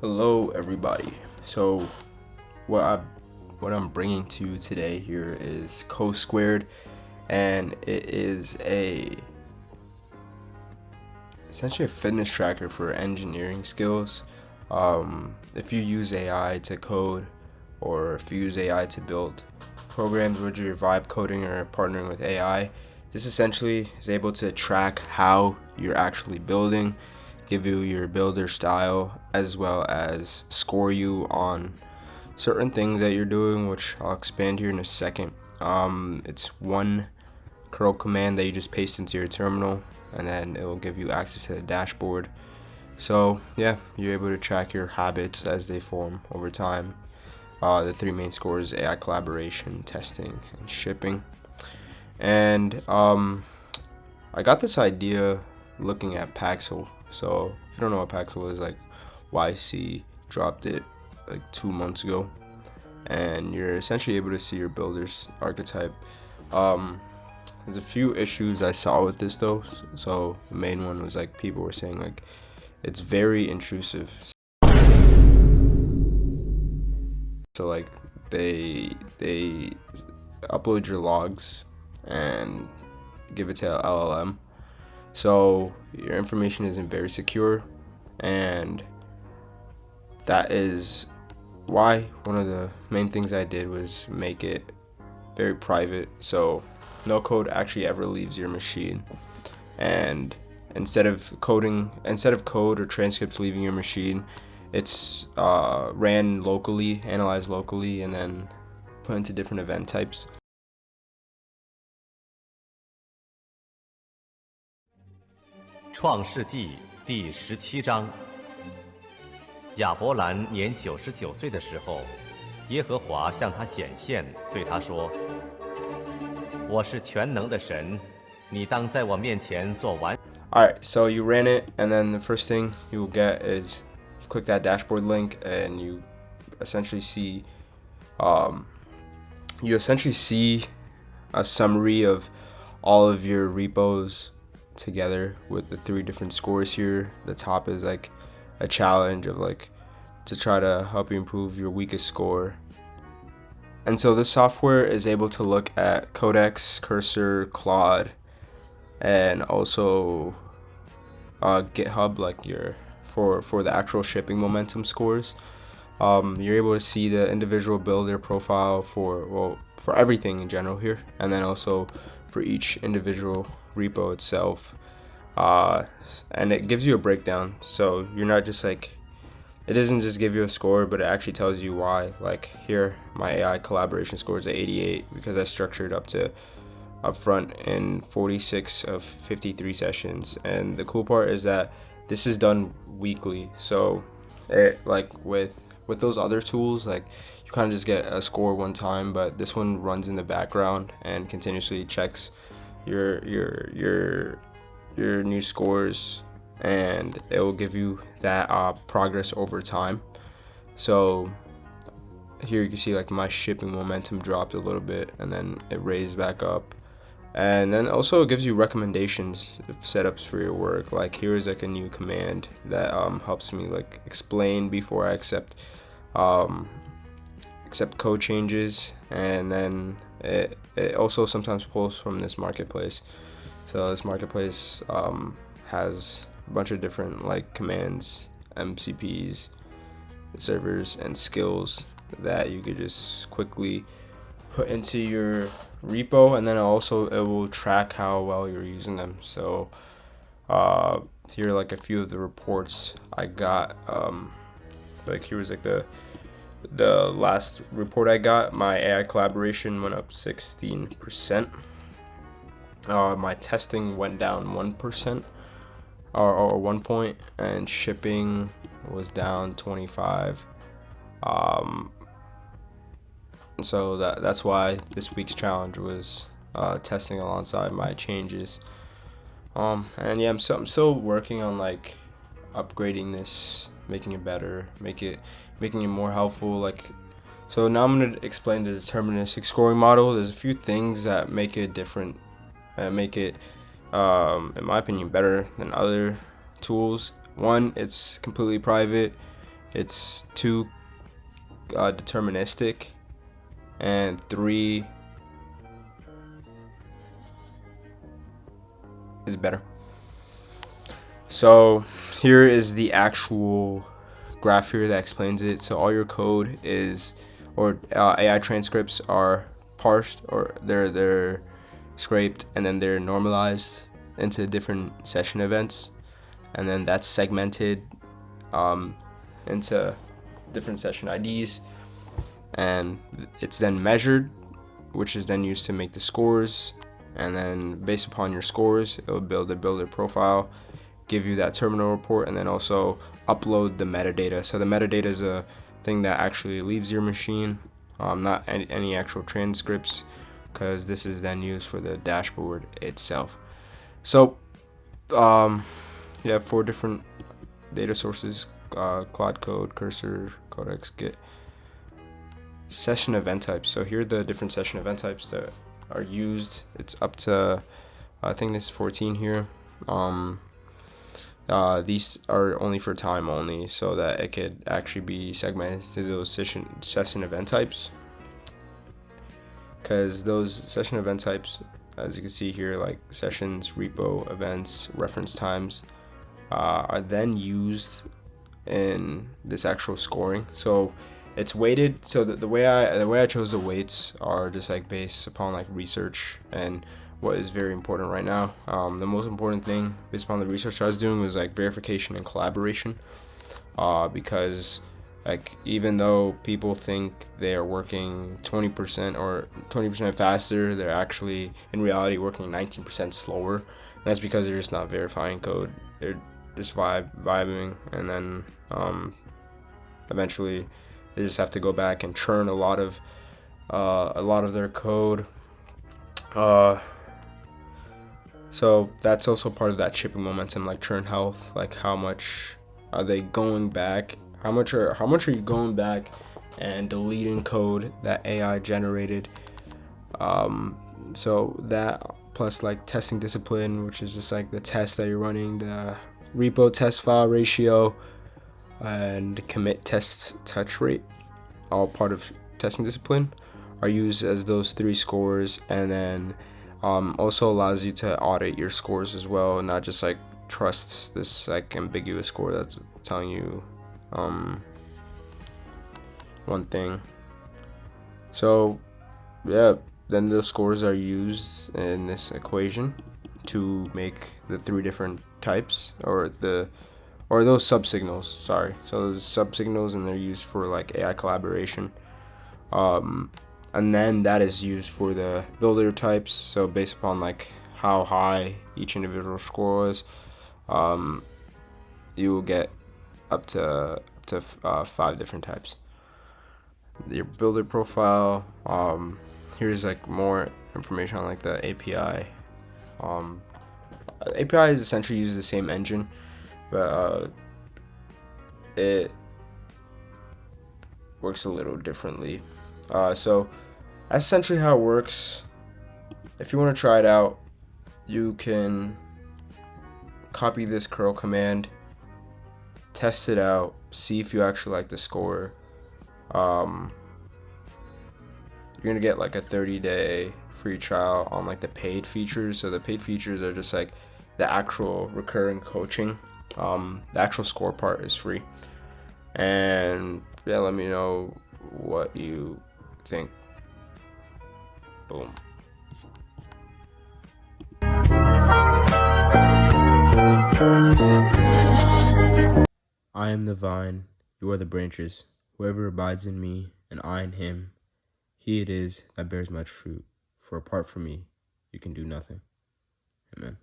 Hello everybody. So what I'm bringing to you today here is CoSquared, and it is essentially a fitness tracker for engineering skills. If you use AI to code, or if you use AI to build programs, whether you're vibe coding or partnering with AI, this essentially is able to track how you're actually building, give you your builder style, as well as score you on certain things that you're doing, which I'll expand here in a second. It's one curl command that you just paste into your terminal, and then it will give you access to the dashboard. So yeah, you're able to track your habits as they form over time. The three main scores: AI collaboration, testing, and shipping. And I got this idea looking at Paxel. So if you don't know what Paxel is, like, YC dropped it like 2 months ago, and you're essentially able to see your builder's archetype. There's a few issues I saw with this though. So the main one was like people were saying like it's very intrusive. So like they upload your logs and give it to LLM. So your information isn't very secure, and that is why one of the main things I did was make it very private, so no code actually ever leaves your machine. And instead of code or transcripts leaving your machine, it's ran locally, analyzed locally, and then put into different event types. 创世纪第17章。亚伯兰年99岁的时候，耶和华向他显现，对他说：“我是全能的神，你当在我面前做完。” Alright, so you ran it, and then the first thing you will get is you click that dashboard link, and you essentially see a summary of all of your repos together with the three different scores here. The top is like a challenge of like to try to help you improve your weakest score. And so this software is able to look at Codex, Cursor, Claude, and also GitHub, like your for the actual shipping momentum scores. You're able to see the individual builder profile for everything in general here, and then also for each individual repo itself, and it gives you a breakdown. So you're not just like, it doesn't just give you a score, but it actually tells you why. Like here, my AI collaboration score is 88 because I structured up front in 46 of 53 sessions. And the cool part is that this is done weekly, so it, like with those other tools, like you kind of just get a score one time, but this one runs in the background and continuously checks your new scores, and it will give you that progress over time. So here you can see like my shipping momentum dropped a little bit, and then it raised back up. And then also it gives you recommendations of setups for your work. Like here's like a new command that helps me like explain before I accept code changes. And then it also sometimes pulls from this marketplace. So this marketplace has a bunch of different like commands, MCPs, servers, and skills that you could just quickly put into your repo, and then also it will track how well you're using them. So here are like a few of the reports I got. Like here was like the last report I got. My AI collaboration went up 16%. My testing went down 1%, or 1 point, and shipping was down 25. So that's why this week's challenge was testing alongside my changes. And yeah, I'm still working on like upgrading this, making it better, making it more helpful. Like, so now I'm gonna explain the deterministic scoring model. There's a few things that make it different, and make it, in my opinion, better than other tools. One, it's completely private. it's 2 deterministic, and 3 is better. So here is the actual graph here that explains it. So all your code is, or AI transcripts are parsed, or they're scraped, and then they're normalized into different session events, and then that's segmented into different session IDs, and it's then measured, which is then used to make the scores, and then based upon your scores, it'll build a builder profile, give you that terminal report, and then also upload the metadata. So the metadata is a thing that actually leaves your machine, not any actual transcripts, because this is then used for the dashboard itself. So you have 4 different data sources: Claude Code, Cursor, Codex, Git. Session event types. So here are the different session event types that are used. It's up to, I think this is 14 here. These are only for time only, so that it could actually be segmented to those session event types. Because those session event types, as you can see here, like sessions, repo, events, reference times, are then used in this actual scoring. So it's weighted. So the way I chose the weights are just like based upon like research and what is very important right now. The most important thing based upon the research I was doing was like verification and collaboration, because like even though people think they are working 20% or 20% faster, they're actually in reality working 19% slower. And that's because they're just not verifying code. They're just vibing, and then eventually they just have to go back and churn a lot of their code. So that's also part of that chipping momentum, like churn health. Like how much are they going back? How much are you going back and deleting code that AI generated? So that plus like testing discipline, which is just like the test that you're running, the repo test file ratio, and commit test touch rate, all part of testing discipline, are used as those 3 scores, and then also allows you to audit your scores as well, and not just like trust this like ambiguous score that's telling you one thing. So yeah, then the scores are used in this equation to make the 3 different types, or those subsignals, sorry. So those subsignals, and they're used for like AI collaboration. And then that is used for the builder types. So based upon like how high each individual score is, you will get up to 5 different types. Your builder profile. Here's like more information on like the API. API is essentially uses the same engine, but it works a little differently. So that's essentially how it works. If you want to try it out, you can copy this curl command, test it out, see if you actually like the score. You're gonna get like a 30-day free trial on like the paid features. So the paid features are just like the actual recurring coaching. The actual score part is free. And yeah, let me know what you think. Boom. I am the vine, you are the branches. Whoever abides in me, and I in him, he it is that bears much fruit. For apart from me, you can do nothing. Amen.